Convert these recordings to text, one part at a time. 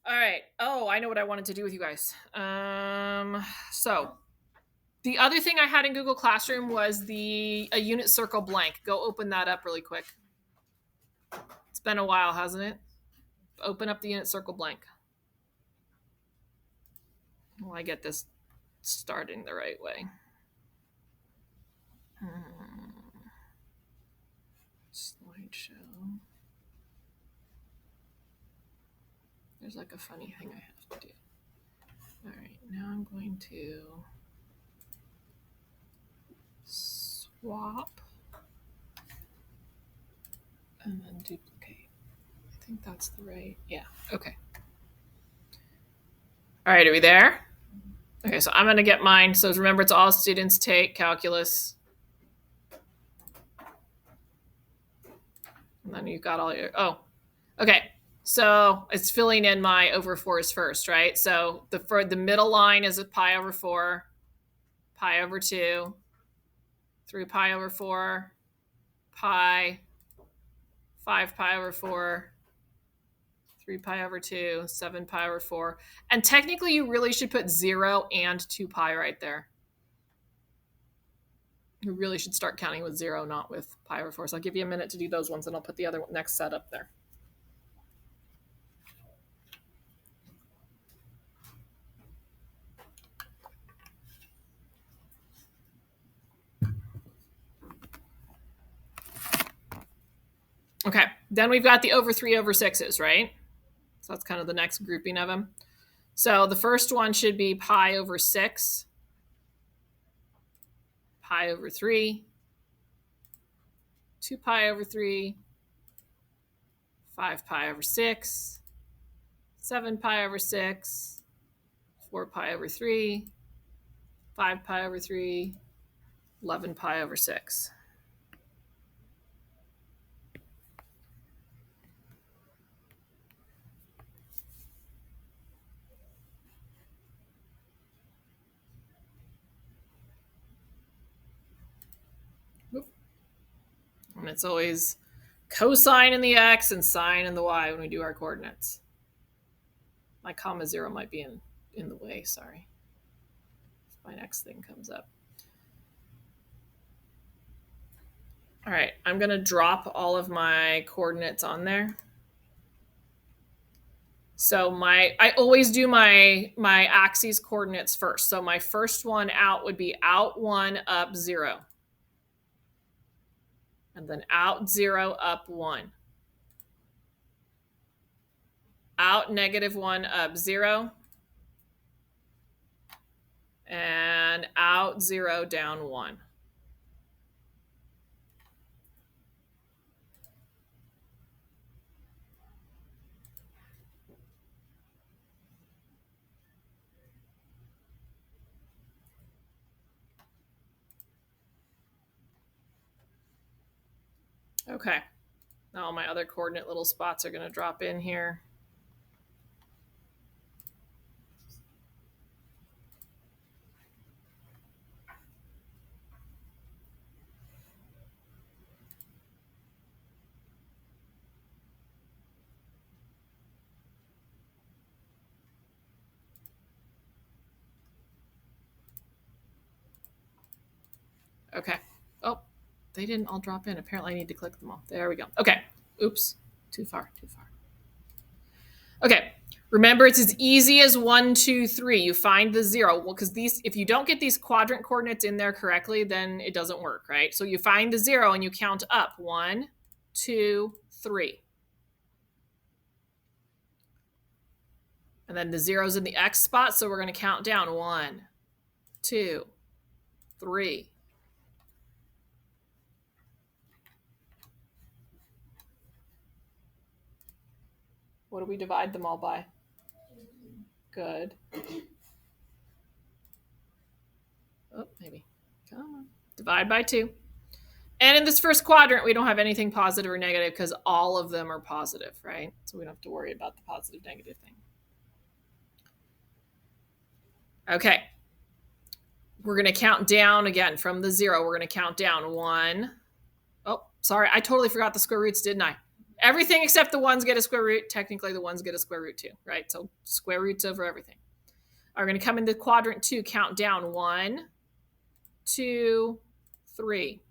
All right. Oh, I know what I wanted to do with you guys. So the other thing I had in Google Classroom was a unit circle blank. Go open that up really quick. It's been a while, hasn't it? Open up the unit circle blank. Will I get this starting the right way? Slideshow. There's like a funny thing I have to do. All right, now I'm going to swap and then duplicate. I think that's the right, yeah, okay. All right, are we there? Okay, so I'm going to get mine. So remember, it's all students take calculus. And then you've got all your, oh, okay. So it's filling in my over 4s first, right? So the middle line is a pi over 4, pi over 2, 3 pi over 4, pi, 5 pi over 4, 3 pi over 2, 7 pi over 4. And technically, you really should put 0 and 2 pi right there. You really should start counting with 0, not with pi over 4. So I'll give you a minute to do those ones, and I'll put the other next set up there. Okay, then we've got the over 3 over 6s, right? So that's kind of the next grouping of them. So the first one should be pi over 6, pi over 3, 2 pi over 3, 5 pi over 6, 7 pi over 6, 4 pi over 3, 5 pi over 3, 11 pi over 6. And it's always cosine in the x and sine in the y when we do our coordinates. My comma 0 might be in the way, sorry. If my next thing comes up. All right, I'm going to drop all of my coordinates on there. So I always do my axes coordinates first. So my first one out would be out 1, up 0. And then out 0, up 1. Out -1, up 0. And out 0, down 1. Okay, now all my other coordinate little spots are going to drop in here. Okay. Oh, they didn't all drop in. Apparently I need to click them all. There we go. Okay. Oops. Too far. Okay. Remember, it's as easy as 1, 2, 3. You find the 0. Well, because if you don't get these quadrant coordinates in there correctly, then it doesn't work, right? So you find the 0 and you count up. 1, 2, 3. And then the 0's in the x spot, so we're going to count down. 1, 2, 3. What do we divide them all by? Good. Oh, maybe. Come on. Divide by 2. And in this first quadrant, we don't have anything positive or negative because all of them are positive, right? So we don't have to worry about the positive, negative thing. Okay. We're going to count down again from the 0. We're going to count down 1. Oh, sorry. I totally forgot the square roots, didn't I? Everything except the ones get a square root. Technically, the ones get a square root too, right? So square roots over everything. Are going to come into quadrant 2, count down 1, 2, 3.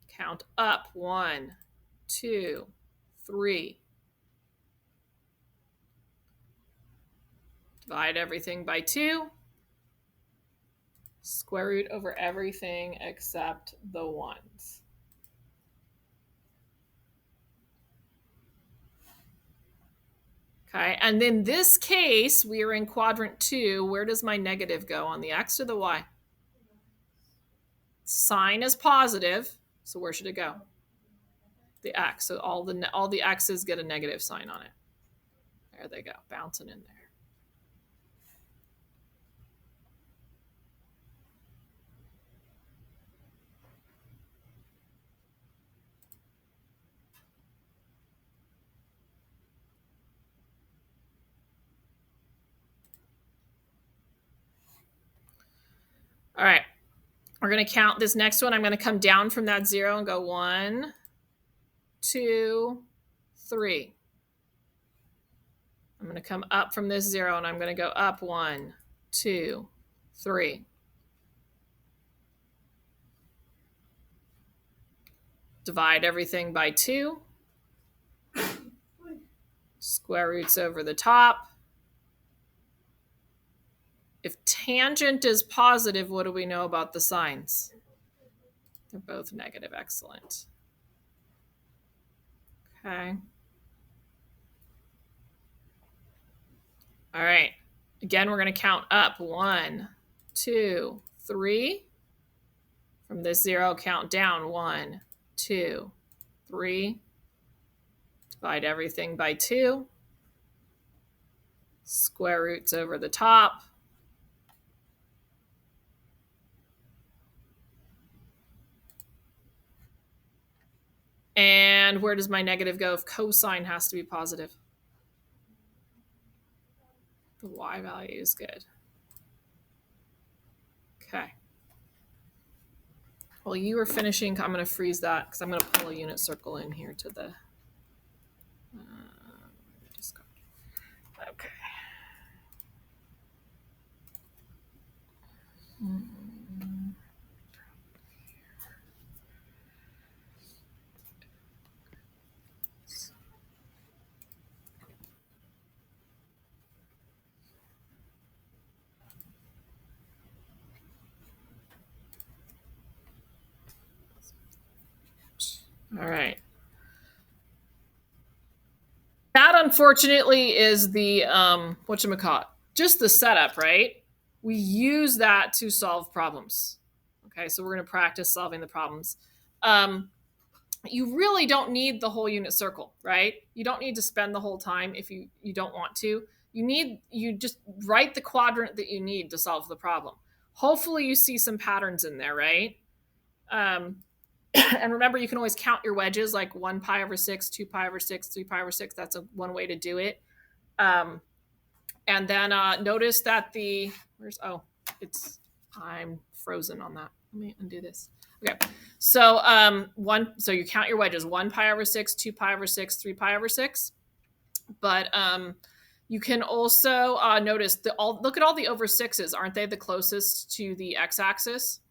Count up 1, 2, 3. Divide everything by 2. Square root over everything except the ones. Okay, and in this case, we are in quadrant 2. Where does my negative go, on the x or the y? Sine is positive, so where should it go? The x. So all the x's get a negative sign on it. There they go, bouncing in there. All right, we're going to count this next one. I'm going to come down from that 0 and go 1, 2, 3. I'm going to come up from this 0 and I'm going to go up 1, 2, 3. Divide everything by 2. Square roots over the top. If tangent is positive, what do we know about the signs? They're both negative. Excellent. Okay. All right. Again, we're going to count up 1, 2, 3. From this 0, count down 1, 2, 3. Divide everything by 2. Square roots over the top. And where does my negative go if cosine has to be positive? The y value is good. Okay. Well, you are finishing. I'm going to freeze that because I'm going to pull a unit circle in here to the. Okay. All right. That unfortunately is the whatchamacallit, just the setup, right? We use that to solve problems. Okay, so we're going to practice solving the problems. You really don't need the whole unit circle, right? You don't need to spend the whole time if you don't want to. You just write the quadrant that you need to solve the problem. Hopefully you see some patterns in there, right? And remember, you can always count your wedges, like 1 pi over 6, 2 pi over 6, 3 pi over 6. That's one way to do it. And then notice that I'm frozen on that. Let me undo this. Okay, so so you count your wedges: 1 pi over 6, 2 pi over 6, 3 pi over 6. But you can also notice look at all the over 6s. Aren't they the closest to the x-axis?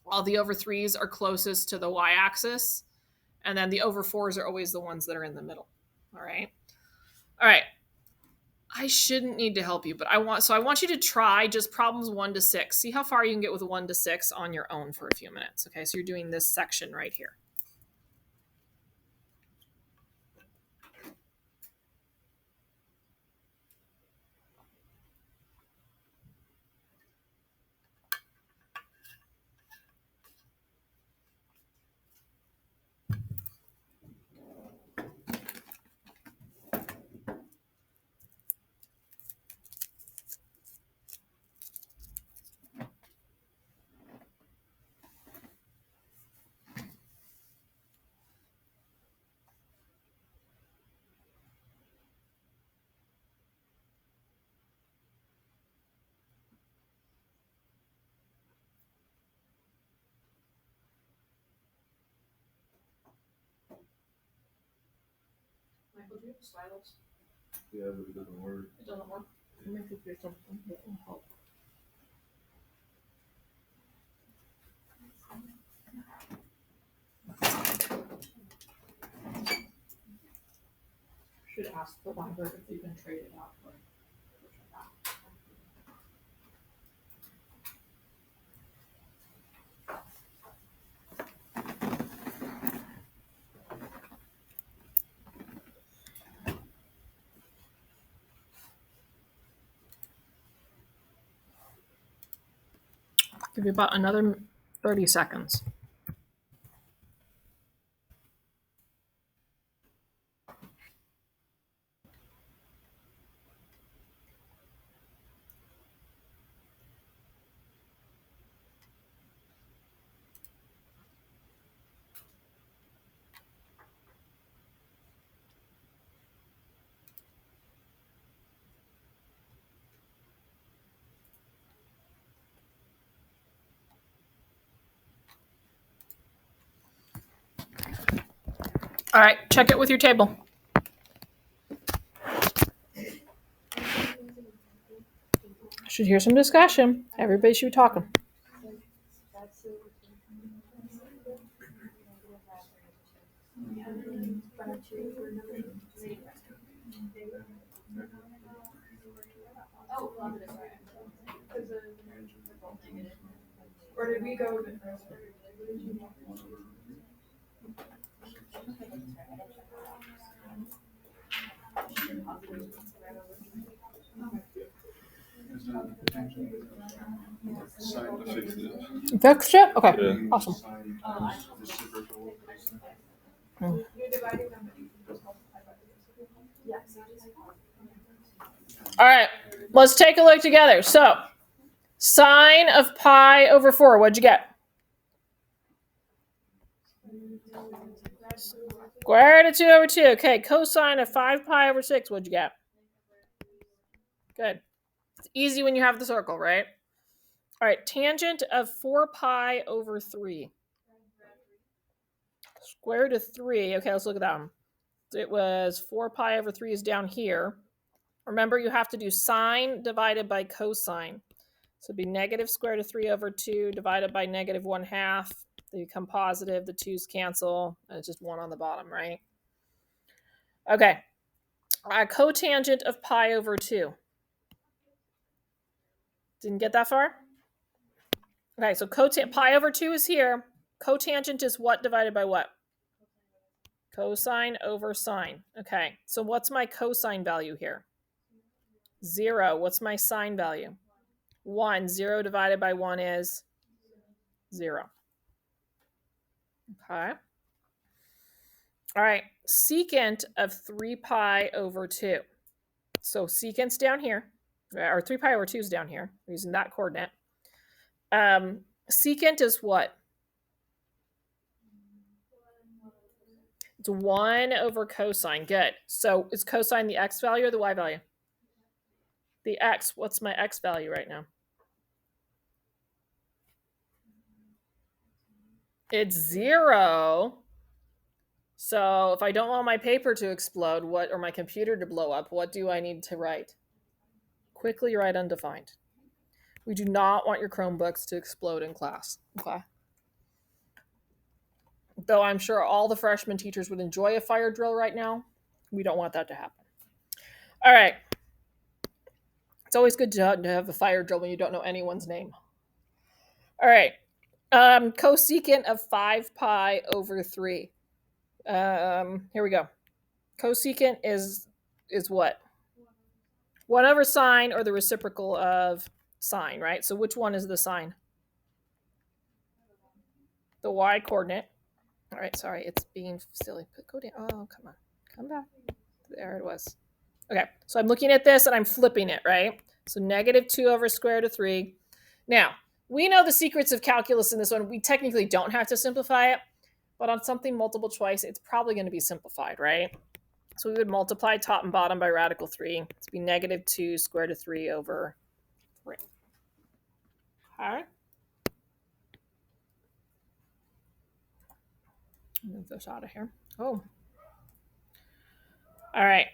All the over 3s are closest to the y-axis, and then the over 4s are always the ones that are in the middle. All right. I shouldn't need to help you, but I want you to try just problems 1 to 6. See how far you can get with 1 to 6 on your own for a few minutes. Okay, so you're doing this section right here. Michael, do you have a stylus? Yeah, but it doesn't work. It doesn't work. Let me figure something that will help. Should ask the library if they can trade it out for it. Give you about another 30 seconds. All right, check it with your table. Should hear some discussion. Everybody should be talking. Or did we go with Fixed it? Okay, Yeah. awesome. All right, let's take a look together. So, sine of pi over 4, what'd you get? Square root of 2 over 2. Okay, cosine of 5 pi over 6, what'd you get? Good. It's easy when you have the circle, right? All right, tangent of 4 pi over 3. Square root of 3. Okay, let's look at that one. It was 4 pi over 3 is down here. Remember, you have to do sine divided by cosine. So it'd be negative square root of 3 over 2 divided by negative 1/2. They become positive. The 2's cancel. And it's just 1 on the bottom, right? Okay. Cotangent of pi over 2. Didn't get that far? Okay, so pi over 2 is here. Cotangent is what divided by what? Cosine over sine. Okay, so what's my cosine value here? 0. What's my sine value? 1. 0 divided by 1 is 0. Okay. All right, secant of 3 pi over 2. So secant's down here, or 3 pi over 2 is down here. We're using that coordinate. Secant is what? It's 1 over cosine. Good. So is cosine the x value or the y value? The x. What's my x value right now? It's 0. So if I don't want my paper to explode, or my computer to blow up, what do I need to write? Quickly write undefined. We do not want your Chromebooks to explode in class. Okay. Though I'm sure all the freshman teachers would enjoy a fire drill right now, we don't want that to happen. All right. It's always good to have a fire drill when you don't know anyone's name. All right. Cosecant of 5 pi over 3. Here we go. Cosecant is what? 1 over sine, or the reciprocal of sine, right? So which one is the sine? The y coordinate. All right, sorry, it's being silly. Go down. Oh, come on. Come back. There it was. Okay, so I'm looking at this and I'm flipping it, right? So negative 2 over square root of 3. Now, we know the secrets of calculus in this one. We technically don't have to simplify it, but on something multiple choice, it's probably going to be simplified, right? So we would multiply top and bottom by radical 3. It's be negative 2 square root of 3 over 3. Okay. Move this out of here. Oh. All right.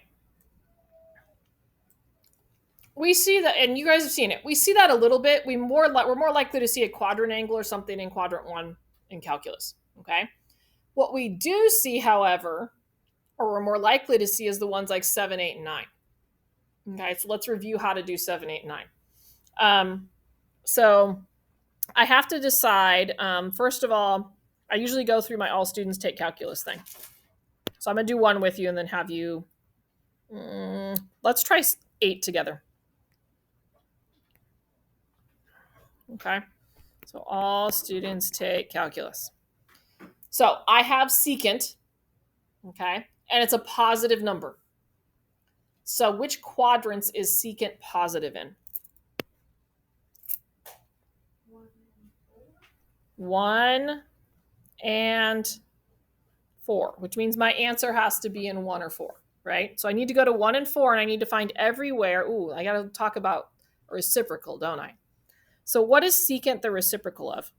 We see that, and you guys have seen it. We see that a little bit. We're more likely to see a quadrant angle or something in quadrant 1 in calculus. Okay. What we do see, however, or we're more likely to see, is the ones like 7, 8, and 9. Okay, so let's review how to do 7, 8, and 9. So I have to decide, first of all, I usually go through my all students take calculus thing. So I'm going to do 1 with you and then have you, let's try 8 together. Okay, so all students take calculus. So I have secant, okay, and it's a positive number. So which quadrants is secant positive in? 1 and 4, which means my answer has to be in 1 or 4, right? So I need to go to 1 and 4, and I need to find everywhere. Ooh, I got to talk about a reciprocal, don't I? So what is secant the reciprocal of?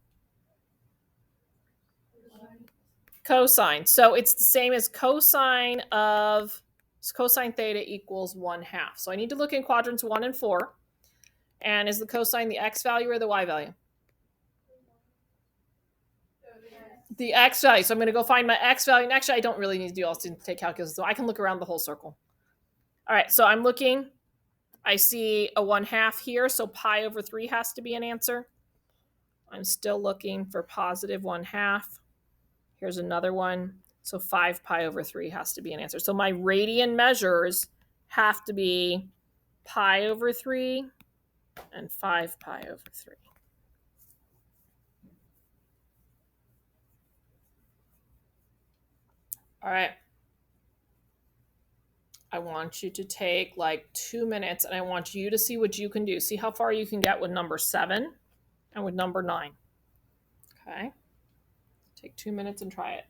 Cosine. So it's the same as cosine theta equals 1/2. So I need to look in quadrants 1 and 4. And is the cosine the x value or the y value? The x value. So I'm going to go find my x value. And actually, I don't really need to do all students take calculus, so I can look around the whole circle. All right, so I'm looking. I see a 1/2 here, so pi over 3 has to be an answer. I'm still looking for positive 1/2. Here's another one. So 5 pi over 3 has to be an answer. So my radian measures have to be pi over 3 and 5 pi over 3. All right. I want you to take like 2 minutes, and I want you to see what you can do. See how far you can get with number 7 and with number 9. Okay. Take 2 minutes and try it.